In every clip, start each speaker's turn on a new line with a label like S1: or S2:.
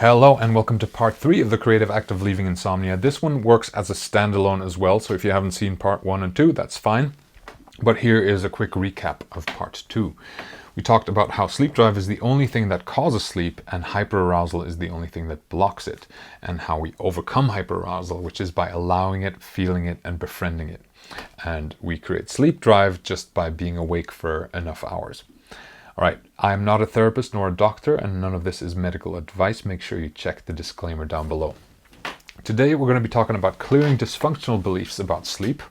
S1: Hello and welcome to part 3 of the creative act of leaving insomnia. This one works as a standalone as well, so if you haven't seen part 1 and 2, that's fine. But here is a quick recap of part 2. We talked about how sleep drive is the only thing that causes sleep and hyperarousal is the only thing that blocks it, and how we overcome hyperarousal, which is by allowing it, feeling it, and befriending it. And we create sleep drive just by being awake for enough hours. All right, I'm not a therapist nor a doctor, and none of this is medical advice. Make sure you check the disclaimer down below. Today, we're going to be talking about clearing dysfunctional beliefs about sleep.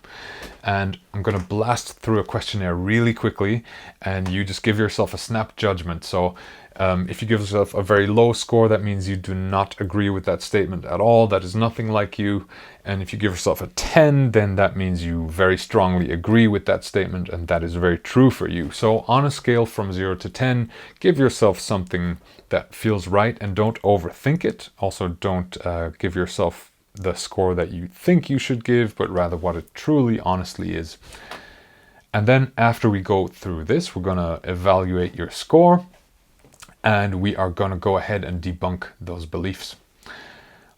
S1: And I'm going to blast through a questionnaire really quickly, and you just give yourself a snap judgment. So if you give yourself a very low score, that means you do not agree with that statement at all. That is nothing like you. And if you give yourself a 10, then that means you very strongly agree with that statement, and that is very true for you. So on a scale from 0 to 10, give yourself something that feels right and don't overthink it. Also, don't give yourself the score that you think you should give, but rather what it truly, honestly is. And then after we go through this, we're going to evaluate your score, and we are going to go ahead and debunk those beliefs.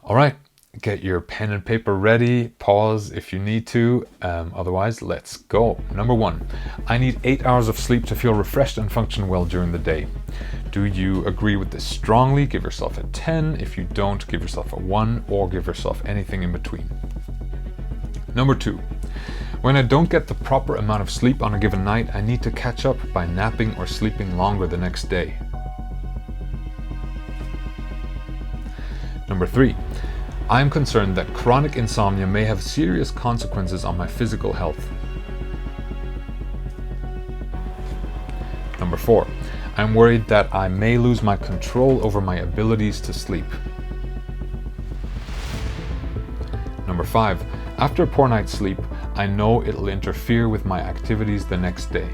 S1: All right, get your pen and paper ready. Pause if you need to. Otherwise, let's go. Number 1, I need 8 hours of sleep to feel refreshed and function well during the day. Do you agree with this strongly? Give yourself a 10. If you don't, give yourself a 1 or give yourself anything in between. Number 2, when I don't get the proper amount of sleep on a given night, I need to catch up by napping or sleeping longer the next day. Number 3, I am concerned that chronic insomnia may have serious consequences on my physical health. Number 4, I'm worried that I may lose my control over my abilities to sleep. Number 5, after a poor night's sleep, I know it'll interfere with my activities the next day.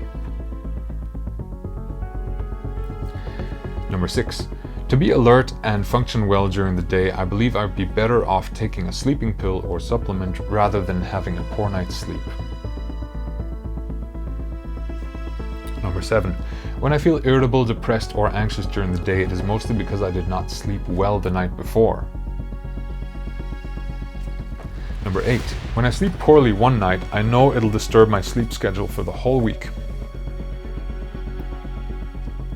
S1: Number 6, to be alert and function well during the day, I believe I'd be better off taking a sleeping pill or supplement rather than having a poor night's sleep. Number 7, when I feel irritable, depressed, or anxious during the day, it is mostly because I did not sleep well the night before. Number 8, when I sleep poorly one night, I know it'll disturb my sleep schedule for the whole week.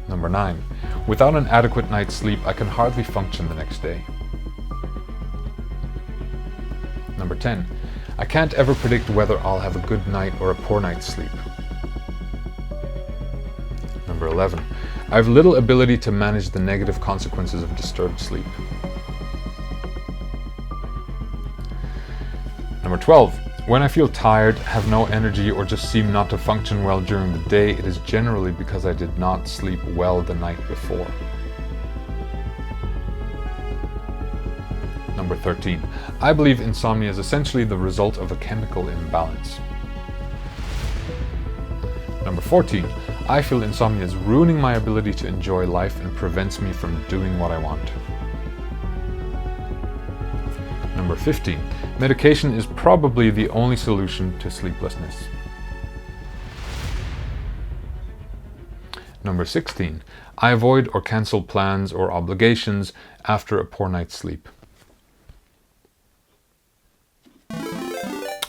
S1: Number 9, without an adequate night's sleep, I can hardly function the next day. Number 10, I can't ever predict whether I'll have a good night or a poor night's sleep. Number 11, I have little ability to manage the negative consequences of disturbed sleep. Number 12, when I feel tired, have no energy, or just seem not to function well during the day, it is generally because I did not sleep well the night before. Number 13, I believe insomnia is essentially the result of a chemical imbalance. Number 14, I feel insomnia is ruining my ability to enjoy life and prevents me from doing what I want. Number 15, medication is probably the only solution to sleeplessness. Number 16, I avoid or cancel plans or obligations after a poor night's sleep.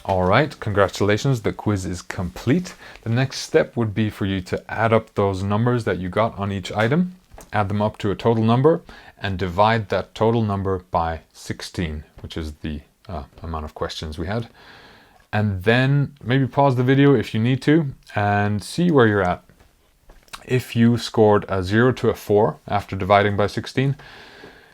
S1: All right, congratulations, the quiz is complete. The next step would be for you to add up those numbers that you got on each item, add them up to a total number, and divide that total number by 16, which is the amount of questions we had. And then maybe pause the video if you need to and see where you're at. If you scored a 0 to a 4 after dividing by 16,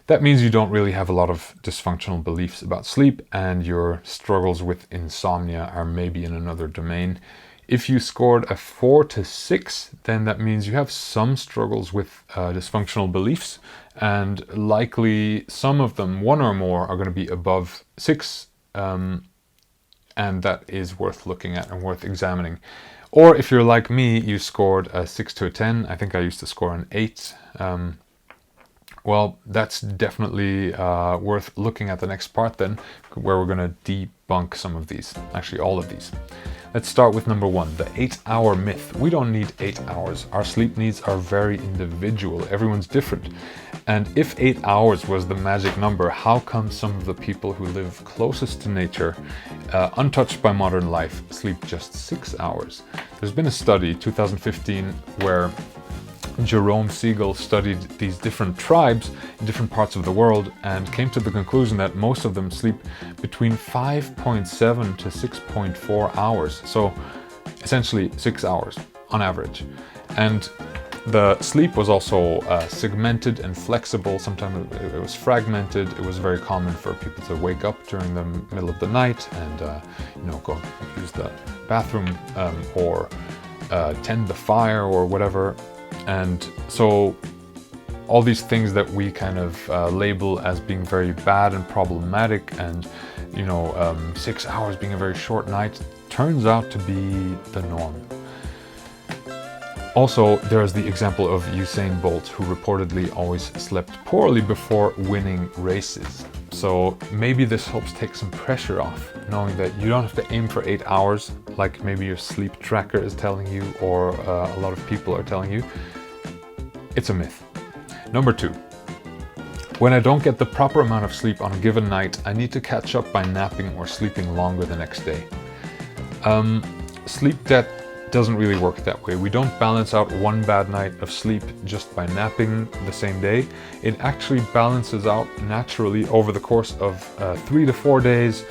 S1: that means you don't really have a lot of dysfunctional beliefs about sleep, and your struggles with insomnia are maybe in another domain. If you scored a 4 to 6, then that means you have some struggles with dysfunctional beliefs, and likely some of them, 1 or more, are going to be above 6, and that is worth looking at and worth examining. Or if you're like me, you scored a 6 to a 10. I think I used to score an 8. Well, that's definitely worth looking at the next part then, where we're going to debunk some of these, actually all of these. Let's start with number 1, the 8-hour myth. We don't need 8 hours. Our sleep needs are very individual. Everyone's different. And if 8 hours was the magic number, how come some of the people who live closest to nature, untouched by modern life, sleep just 6 hours? There's been a study, 2015, where Jerome Siegel studied these different tribes in different parts of the world and came to the conclusion that most of them sleep between 5.7 to 6.4 hours. So essentially 6 hours on average. And the sleep was also segmented and flexible. Sometimes it was fragmented. It was very common for people to wake up during the middle of the night and go use the bathroom or tend the fire or whatever. And so all these things that we kind of label as being very bad and problematic, and 6 hours being a very short night, turns out to be the norm. Also, there is the example of Usain Bolt, who reportedly always slept poorly before winning races. So maybe this helps take some pressure off, knowing that you don't have to aim for 8 hours, like maybe your sleep tracker is telling you, or a lot of people are telling you. It's a myth. Number 2, when I don't get the proper amount of sleep on a given night, I need to catch up by napping or sleeping longer the next day. Sleep debt doesn't really work that way. We don't balance out one bad night of sleep just by napping the same day. It actually balances out naturally over the course of 3 to 4 days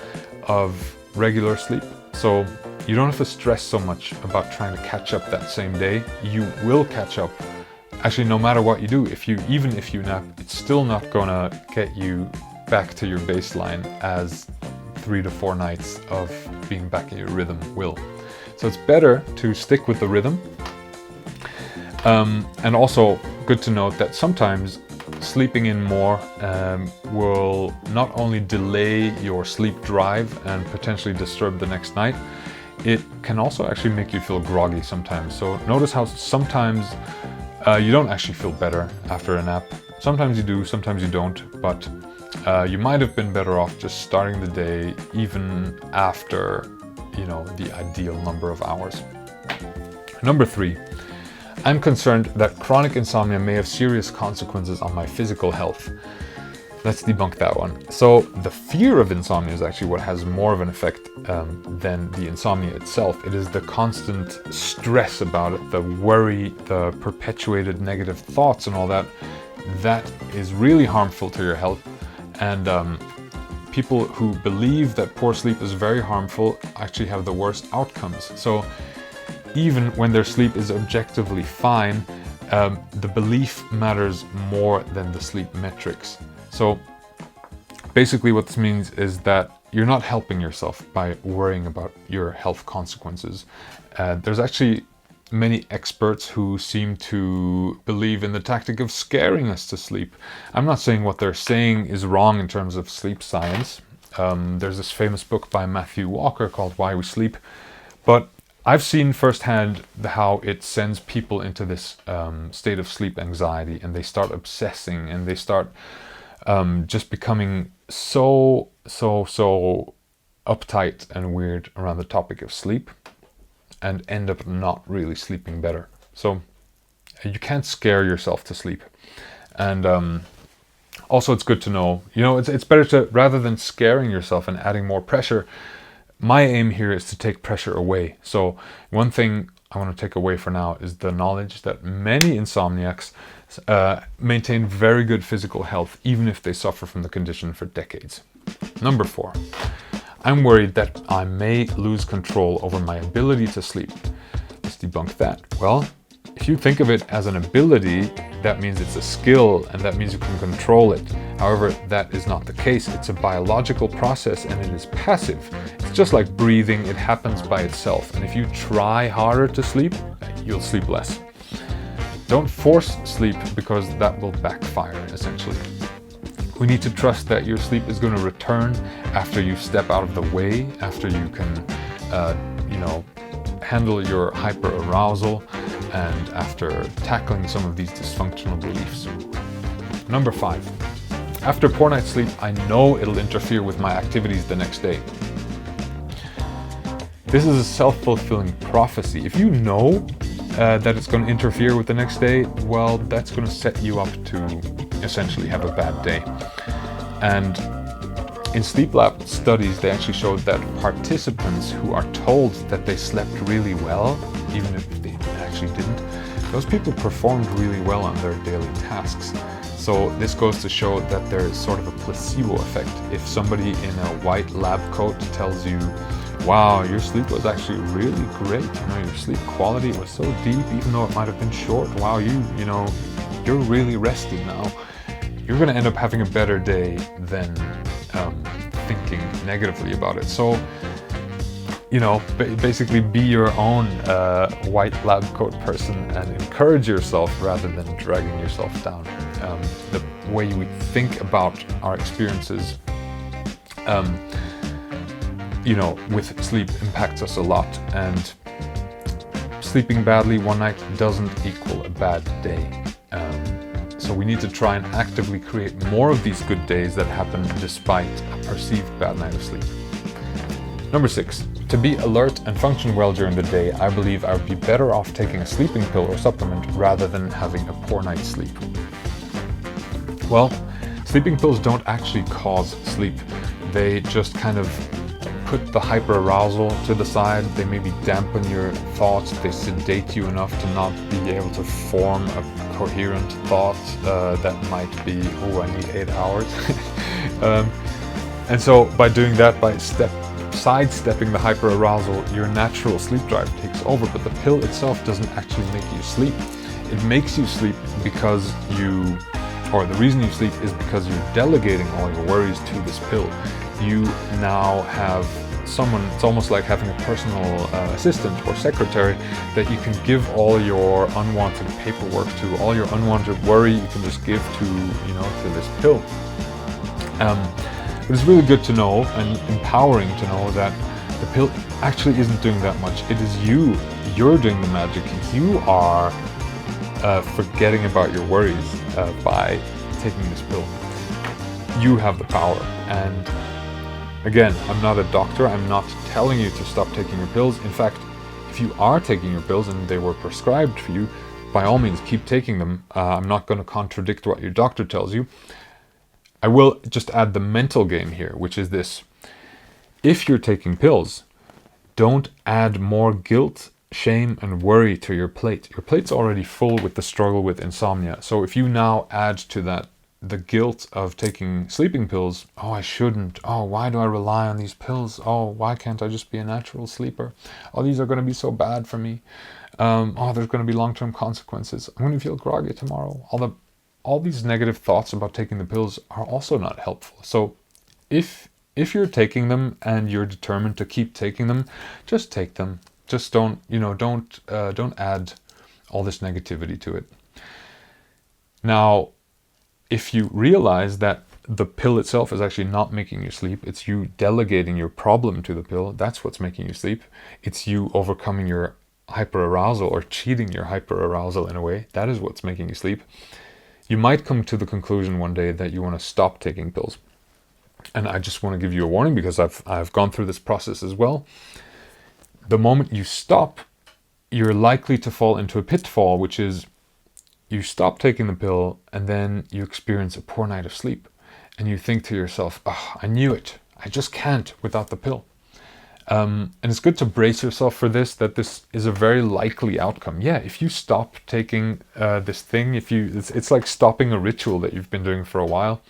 S1: of regular sleep. So you don't have to stress so much about trying to catch up that same day. You will catch up. Actually, no matter what you do, even if you nap, it's still not gonna get you back to your baseline as 3 to 4 nights of being back in your rhythm will. So it's better to stick with the rhythm. And also good to note that sometimes sleeping in more will not only delay your sleep drive and potentially disturb the next night, it can also actually make you feel groggy sometimes. So notice how sometimes you don't actually feel better after a nap. Sometimes you do, sometimes you don't, but you might have been better off just starting the day even after the ideal number of hours. Number 3, I'm concerned that chronic insomnia may have serious consequences on my physical health. Let's debunk that one. So the fear of insomnia is actually what has more of an effect than the insomnia itself. It is the constant stress about it, the worry, the perpetuated negative thoughts and all that, that is really harmful to your health. And people who believe that poor sleep is very harmful actually have the worst outcomes. So even when their sleep is objectively fine, the belief matters more than the sleep metrics. So basically what this means is that you're not helping yourself by worrying about your health consequences. There's actually many experts who seem to believe in the tactic of scaring us to sleep. I'm not saying what they're saying is wrong in terms of sleep science. There's this famous book by Matthew Walker called Why We Sleep, but I've seen firsthand how it sends people into this state of sleep anxiety, and they start obsessing, and they start just becoming so uptight and weird around the topic of sleep, and end up not really sleeping better. So you can't scare yourself to sleep. And also it's good to know, it's better to, rather than scaring yourself and adding more pressure, my aim here is to take pressure away. So one thing I want to take away for now is the knowledge that many insomniacs maintain very good physical health, even if they suffer from the condition for decades. Number 4, I'm worried that I may lose control over my ability to sleep. Let's debunk that. Well, if you think of it as an ability, that means it's a skill, and that means you can control it. However, that is not the case. It's a biological process, and it is passive. It's just like breathing. It happens by itself. And if you try harder to sleep, you'll sleep less. Don't force sleep, because that will backfire, essentially. We need to trust that your sleep is going to return after you step out of the way, after you can, handle your hyperarousal, and after tackling some of these dysfunctional beliefs. Number 5, after poor night's sleep, I know it'll interfere with my activities the next day. This is a self-fulfilling prophecy. If you know that it's going to interfere with the next day, well, that's going to set you up to essentially have a bad day. And in sleep lab studies, they actually showed that participants who are told that they slept really well, even if they actually didn't, those people performed really well on their daily tasks. So this goes to show that there is sort of a placebo effect. If somebody in a white lab coat tells you, wow, your sleep was actually really great, your sleep quality was so deep, even though it might have been short, wow, you're really rested now, you're going to end up having a better day than thinking negatively about it. So, basically be your own white lab coat person and encourage yourself rather than dragging yourself down. The way we think about our experiences with sleep impacts us a lot, and sleeping badly one night doesn't equal a bad day. So we need to try and actively create more of these good days that happen despite a perceived bad night of sleep. Number 6, to be alert and function well during the day, I believe I would be better off taking a sleeping pill or supplement rather than having a poor night's sleep. Well, sleeping pills don't actually cause sleep. They just kind of put the hyperarousal to the side. They maybe dampen your thoughts. They sedate you enough to not be able to form a coherent thought that might be, oh, I need 8 hours. And so by doing that, by sidestepping the hyperarousal, your natural sleep drive takes over, but the pill itself doesn't actually make you sleep. It makes you sleep because the reason you sleep is because you're delegating all your worries to this pill. You now have someone, it's almost like having a personal assistant or secretary that you can give all your unwanted paperwork to, all your unwanted worry you can just give to this pill. But it's really good to know and empowering to know that the pill actually isn't doing that much. It is you're doing the magic. You are forgetting about your worries by taking this pill. You have the power. And again, I'm not a doctor. I'm not telling you to stop taking your pills. In fact, if you are taking your pills and they were prescribed for you, by all means keep taking them. I'm not going to contradict what your doctor tells you. I will just add the mental game here, which is this. If you're taking pills, don't add more guilt, shame, and worry to your plate. Your plate's already full with the struggle with insomnia. So if you now add to that the guilt of taking sleeping pills, oh, I shouldn't. Oh, why do I rely on these pills? Oh, why can't I just be a natural sleeper? Oh, these are going to be so bad for me. Oh, there's going to be long-term consequences. I'm going to feel groggy tomorrow. All these negative thoughts about taking the pills are also not helpful. So if you're taking them and you're determined to keep taking them, just take them. Just don't add all this negativity to it. Now, if you realize that the pill itself is actually not making you sleep, it's you delegating your problem to the pill, that's what's making you sleep. It's you overcoming your hyperarousal or cheating your hyperarousal in a way, that is what's making you sleep. You might come to the conclusion one day that you want to stop taking pills. And I just want to give you a warning because I've gone through this process as well. The moment you stop, you're likely to fall into a pitfall, which is you stop taking the pill and then you experience a poor night of sleep. And you think to yourself, oh, I knew it. I just can't without the pill. And it's good to brace yourself for this, that this is a very likely outcome. Yeah, if you stop taking this thing, it's like stopping a ritual that you've been doing for a while.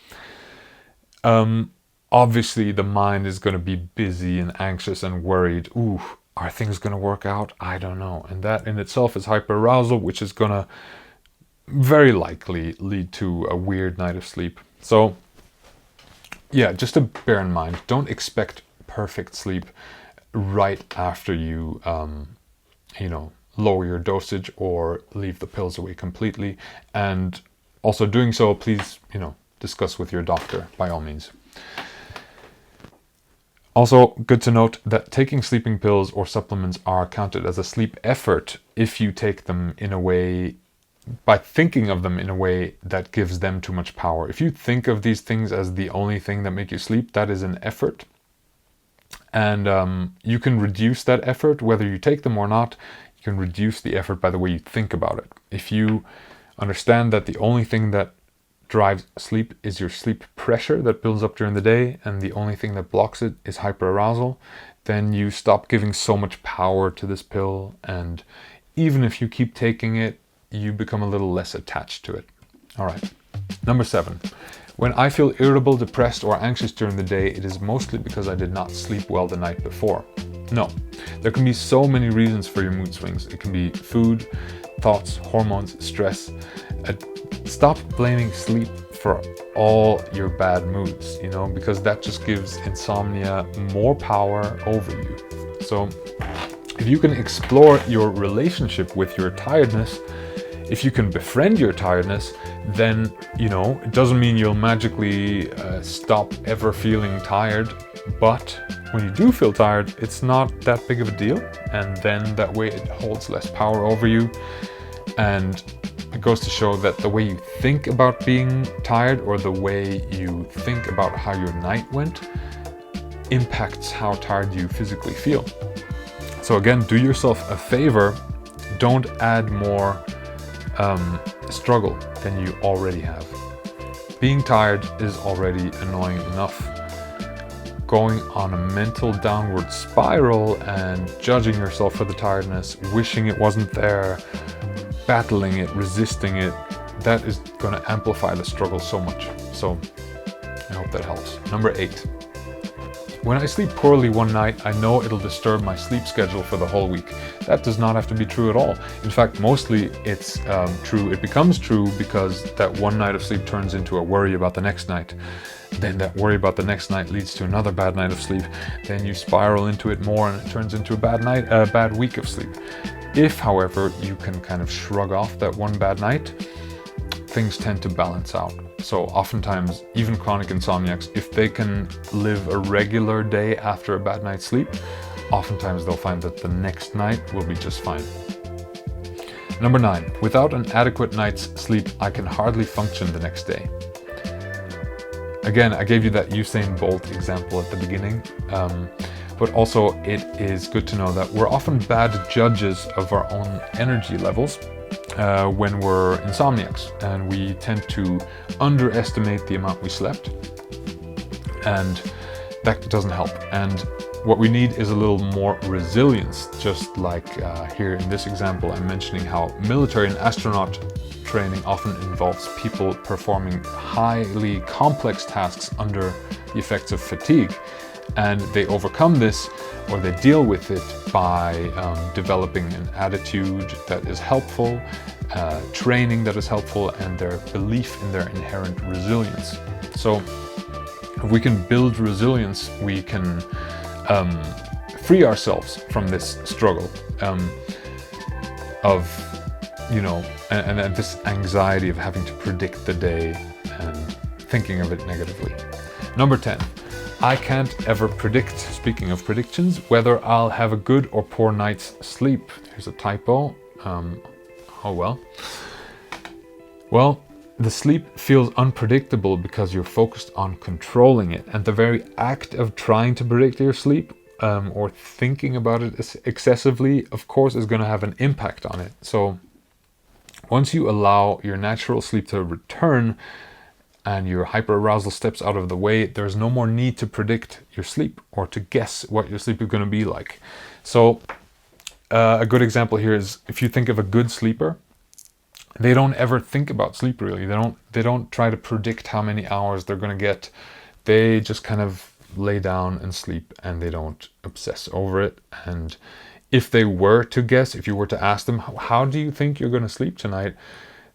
S1: Obviously, the mind is going to be busy and anxious and worried. Ooh, are things going to work out? I don't know. And that in itself is hyperarousal, which is going to very likely lead to a weird night of sleep. So, yeah, just to bear in mind, don't expect perfect sleep right after you, lower your dosage or leave the pills away completely. And also doing so, please, discuss with your doctor by all means. Also, good to note that taking sleeping pills or supplements are counted as a sleep effort if you take them in a way, by thinking of them in a way that gives them too much power. If you think of these things as the only thing that make you sleep, that is an effort. And you can reduce that effort, whether you take them or not. You can reduce the effort by the way you think about it. If you understand that the only thing that drives sleep is your sleep pressure that builds up during the day, and the only thing that blocks it is hyperarousal, then you stop giving so much power to this pill, and even if you keep taking it, you become a little less attached to it. All right. Number 7. When I feel irritable, depressed, or anxious during the day, it is mostly because I did not sleep well the night before. No, there can be so many reasons for your mood swings. It can be food, thoughts, hormones, stress. Stop blaming sleep for all your bad moods, because that just gives insomnia more power over you. So if you can explore your relationship with your tiredness, if you can befriend your tiredness, then, it doesn't mean you'll magically stop ever feeling tired. But when you do feel tired, it's not that big of a deal. And then that way it holds less power over you. And it goes to show that the way you think about being tired, or the way you think about how your night went, impacts how tired you physically feel. So again, do yourself a favor. Don't add more struggle than you already have. Being tired is already annoying enough. Going on a mental downward spiral and judging yourself for the tiredness, wishing it wasn't there, battling it, resisting it, that is going to amplify the struggle so much. So I hope that helps. Number 8. When I sleep poorly one night, I know it'll disturb my sleep schedule for the whole week. That does not have to be true at all. In fact, mostly it's true. It becomes true because that one night of sleep turns into a worry about the next night. Then that worry about the next night leads to another bad night of sleep. Then you spiral into it more and it turns into a bad week of sleep. If, however, you can kind of shrug off that one bad night, things tend to balance out. So oftentimes, even chronic insomniacs, if they can live a regular day after a bad night's sleep, oftentimes they'll find that the next night will be just fine. Number 9, without an adequate night's sleep, I can hardly function the next day. Again, I gave you that Usain Bolt example at the beginning, but also it is good to know that we're often bad judges of our own energy levels when we're insomniacs, and we tend to underestimate the amount we slept, and that doesn't help. And what we need is a little more resilience, just like here in this example I'm mentioning how military and astronaut training often involves people performing highly complex tasks under the effects of fatigue, and they overcome this, or they deal with it by developing an attitude that is helpful, training that is helpful, and their belief in their inherent resilience. So if we can build resilience, we can free ourselves from this struggle of, and this anxiety of having to predict the day and thinking of it negatively. Number 10. I can't ever predict, speaking of predictions, whether I'll have a good or poor night's sleep. Here's a typo. Oh well. Well, the sleep feels unpredictable because you're focused on controlling it. And the very act of trying to predict your sleep or thinking about it excessively, of course, is going to have an impact on it. So once you allow your natural sleep to return, and your hyperarousal steps out of the way, there's no more need to predict your sleep or to guess what your sleep is going to be like. So a good example here is if you think of a good sleeper, they don't ever think about sleep really. They don't try to predict how many hours they're going to get. They just kind of lay down and sleep, and they don't obsess over it. And if they were to guess, if you were to ask them, how do you think you're going to sleep tonight?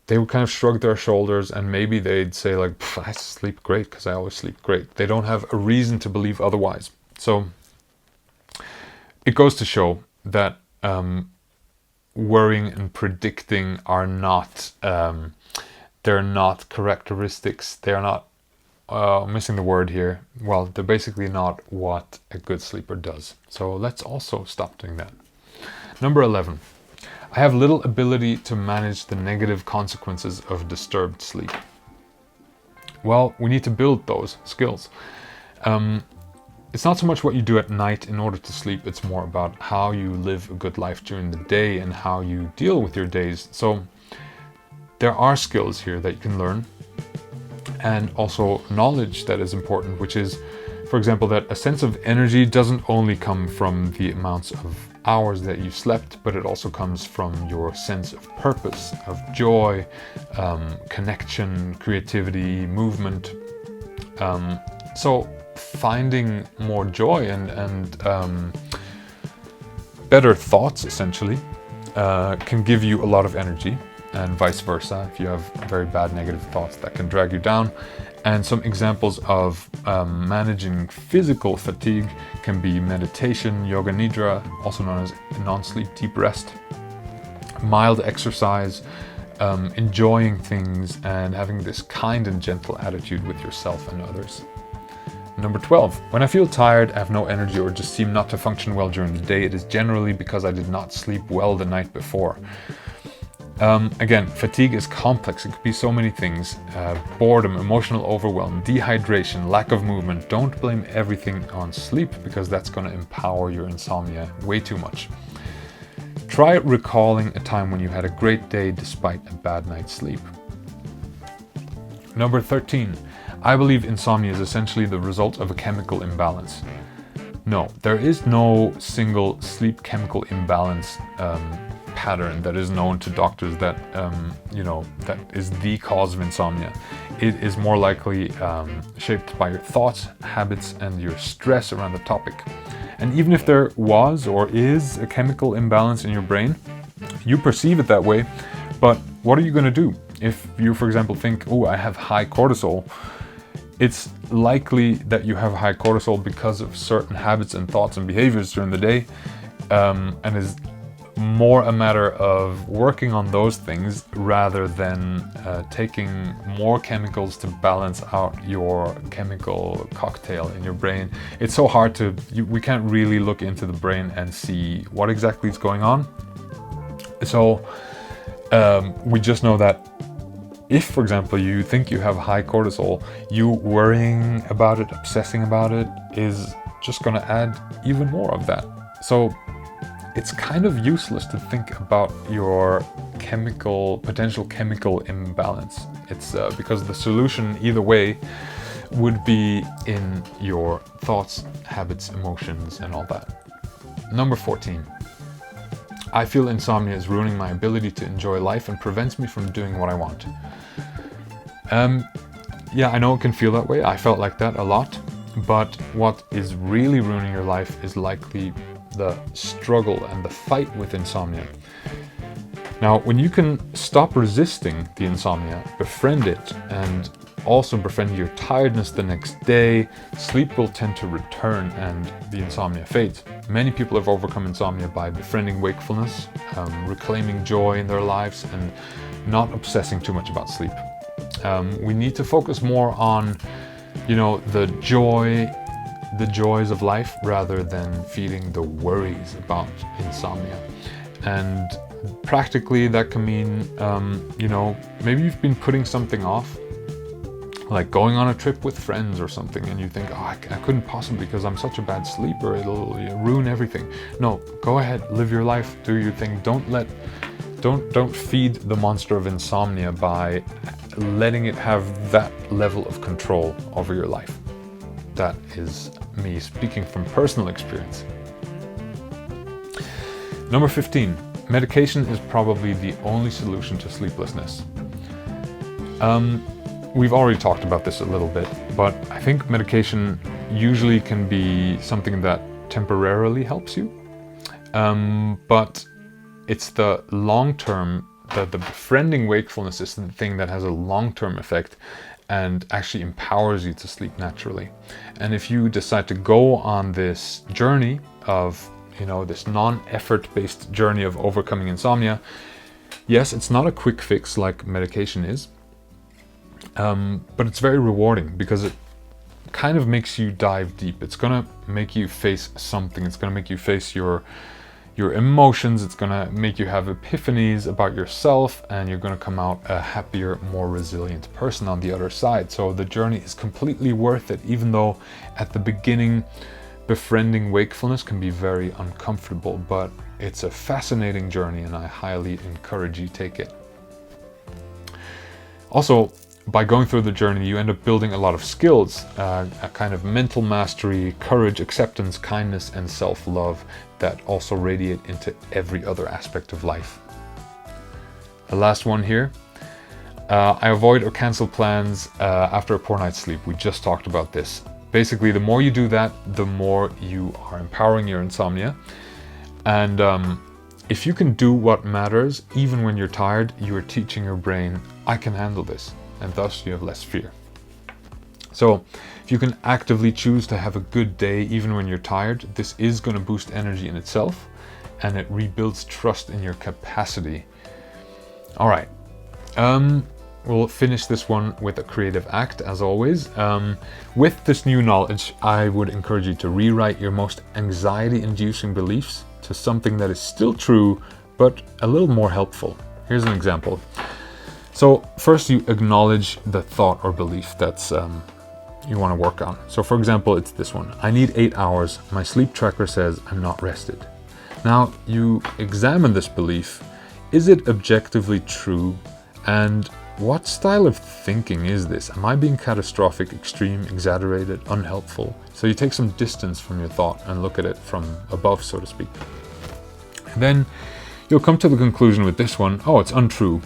S1: They would kind of shrug their shoulders, and maybe they'd say like, I sleep great because I always sleep great. They don't have a reason to believe otherwise. So it goes to show that worrying and predicting are not, they're not characteristics. They're not, missing the word here. Well, they're basically not what a good sleeper does. So let's also stop doing that. Number 11. I have little ability to manage the negative consequences of disturbed sleep. Well, we need to build those skills. it's not so much what you do at night in order to sleep, it's more about how you live a good life during the day and how you deal with your days. So there are skills here that you can learn, and also knowledge that is important, which is, for example, that a sense of energy doesn't only come from the amounts of hours that you slept, but it also comes from your sense of purpose, of joy, connection, creativity, movement. So finding more joy and better thoughts, essentially, can give you a lot of energy, and vice versa. If you have very bad negative thoughts, that can drag you down. And some examples of managing physical fatigue can be meditation, yoga nidra, also known as non-sleep deep rest, mild exercise, enjoying things, and having this kind and gentle attitude with yourself and others. Number 12, when I feel tired, I have no energy, or just seem not to function well during the day, it is generally because I did not sleep well the night before. Again, fatigue is complex. It could be so many things. Boredom, emotional overwhelm, dehydration, lack of movement. Don't blame everything on sleep, because that's going to empower your insomnia way too much. Try recalling a time when you had a great day despite a bad night's sleep. Number 13, I believe insomnia is essentially the result of a chemical imbalance. No, there is no single sleep chemical imbalance pattern that is known to doctors that that is the cause of insomnia. It is more likely shaped by your thoughts, habits, and your stress around the topic. And even if there was or is a chemical imbalance in your brain, you perceive it that way, but what are you going to do? If you, for example, think, oh, I have high cortisol, it's likely that you have high cortisol because of certain habits and thoughts and behaviors during the day, and is more a matter of working on those things rather than taking more chemicals to balance out your chemical cocktail in your brain. It's so hard we can't really look into the brain and see what exactly is going on. So we just know that if, for example, you think you have high cortisol, you worrying about it, obsessing about it, is just going to add even more of that. So it's kind of useless to think about your potential chemical imbalance. It's because the solution either way would be in your thoughts, habits, emotions, and all that. Number 14. I feel insomnia is ruining my ability to enjoy life and prevents me from doing what I want. Yeah, I know it can feel that way. I felt like that a lot. But what is really ruining your life is likely the struggle and the fight with insomnia. Now, when you can stop resisting the insomnia, befriend it, and also befriend your tiredness the next day, sleep will tend to return and the insomnia fades. Many people have overcome insomnia by befriending wakefulness, reclaiming joy in their lives, and not obsessing too much about sleep. We need to focus more on, the joys of life rather than feeling the worries about insomnia. And practically that can mean, maybe you've been putting something off, like going on a trip with friends or something, and you think, I couldn't possibly because I'm such a bad sleeper, it'll ruin everything. No, go ahead, live your life, do your thing. Don't feed the monster of insomnia by letting it have that level of control over your life. That is me speaking from personal experience. Number 15, medication is probably the only solution to sleeplessness. We've already talked about this a little bit, but I think medication usually can be something that temporarily helps you. But it's the long-term, the befriending wakefulness is the thing that has a long-term effect and actually empowers you to sleep naturally. And if you decide to go on this journey of, this non-effort based journey of overcoming insomnia, yes, it's not a quick fix like medication is, but it's very rewarding because it kind of makes you dive deep. It's gonna make you face something. It's gonna make you face your emotions. It's gonna make you have epiphanies about yourself, and you're gonna come out a happier, more resilient person on the other side. So the journey is completely worth it, even though at the beginning befriending wakefulness can be very uncomfortable, but it's a fascinating journey and I highly encourage you take it. Also, by going through the journey, you end up building a lot of skills, a kind of mental mastery, courage, acceptance, kindness, and self-love that also radiate into every other aspect of life. The last one here, I avoid or cancel plans after a poor night's sleep. We just talked about this. Basically, the more you do that, the more you are empowering your insomnia. And if you can do what matters, even when you're tired, you are teaching your brain, I can handle this. And thus you have less fear. So if you can actively choose to have a good day even when you're tired, this is going to boost energy in itself and it rebuilds trust in your capacity. All right, we'll finish this one with a creative act as always. With this new knowledge, I would encourage you to rewrite your most anxiety-inducing beliefs to something that is still true, but a little more helpful. Here's an example. So first you acknowledge the thought or belief that's you want to work on. So for example, it's this one. I need 8 hours. My sleep tracker says I'm not rested. Now you examine this belief. Is it objectively true? And what style of thinking is this? Am I being catastrophic, extreme, exaggerated, unhelpful? So you take some distance from your thought and look at it from above, so to speak. And then you'll come to the conclusion with this one, oh, it's untrue.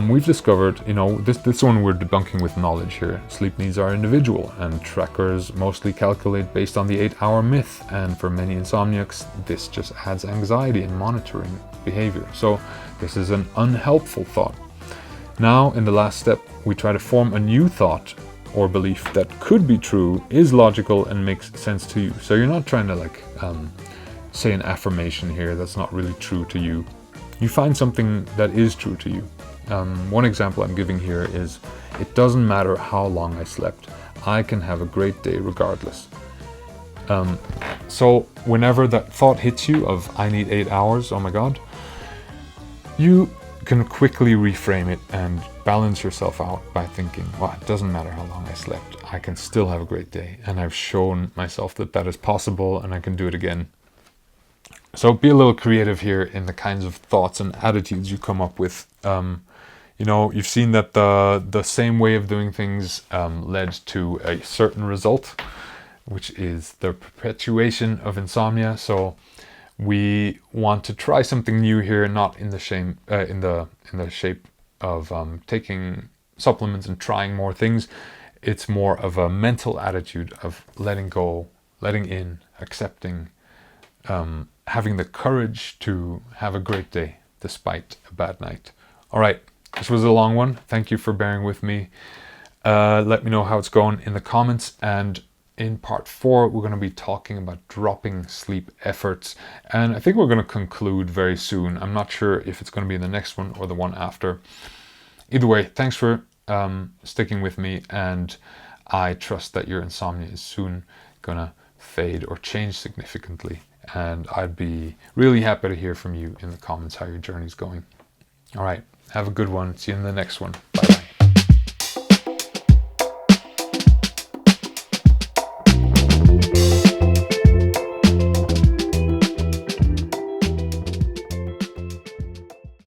S1: We've discovered, this one we're debunking with knowledge here. Sleep needs are individual and trackers mostly calculate based on the 8-hour myth. And for many insomniacs, this just adds anxiety and monitoring behavior. So this is an unhelpful thought. Now, in the last step, we try to form a new thought or belief that could be true, is logical and makes sense to you. So you're not trying to say an affirmation here that's not really true to you. You find something that is true to you. One example I'm giving here is, it doesn't matter how long I slept, I can have a great day regardless. So whenever that thought hits you of, I need 8 hours, oh my God, you can quickly reframe it and balance yourself out by thinking, well, it doesn't matter how long I slept, I can still have a great day. And I've shown myself that that is possible and I can do it again. So be a little creative here in the kinds of thoughts and attitudes you come up with. You've seen that the same way of doing things led to a certain result, which is the perpetuation of insomnia. So we want to try something new here, not in the shape of taking supplements and trying more things. It's more of a mental attitude of letting go, letting in, accepting, having the courage to have a great day despite a bad night. All right, this was a long one. Thank you for bearing with me. Let me know how it's going in the comments. And in part 4, we're going to be talking about dropping sleep efforts. And I think we're going to conclude very soon. I'm not sure if it's going to be in the next one or the one after. Either way, thanks for sticking with me. And I trust that your insomnia is soon going to fade or change significantly. And I'd be really happy to hear from you in the comments how your journey's going. All right, have a good one. See you in the next one. Bye.